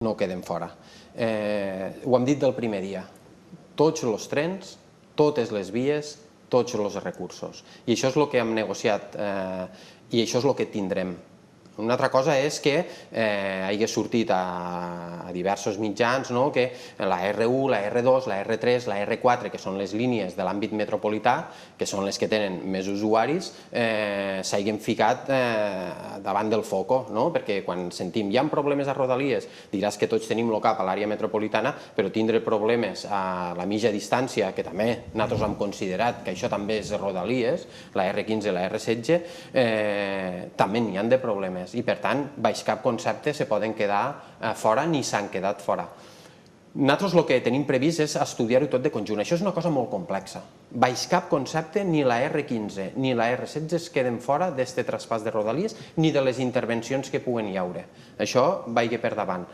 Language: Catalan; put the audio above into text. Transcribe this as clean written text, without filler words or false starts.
no queden fora. Ho hem dit del primer dia. Tots els trens, totes les vies, tots els recursos. I això és el que hem negociat i això és el que tindrem. Una altra cosa és que hagi sortit a diversos mitjans que la R1, la R2, la R3, la R4, que són les línies de l'àmbit metropolità, que són les que tenen més usuaris, s'hagin ficat davant del foco, perquè quan sentim hi ha problemes a Rodalies, diràs que tots tenim el cap a l'àrea metropolitana, però tindre problemes a la mitja distància, que també nosaltres hem considerat que això també és Rodalies, la R15 i la R16, també n'hi ha de problemes. I per tant, baix cap concepte se poden quedar fora ni s'han quedat fora. Nosaltres el que tenim previst és estudiar-ho tot de conjunt. Això és una cosa molt complexa. Baix cap concepte, ni la R15 ni la R16 es queden fora d'aquest traspàs de Rodalies ni de les intervencions que puguen hi haure. Això vagi per davant.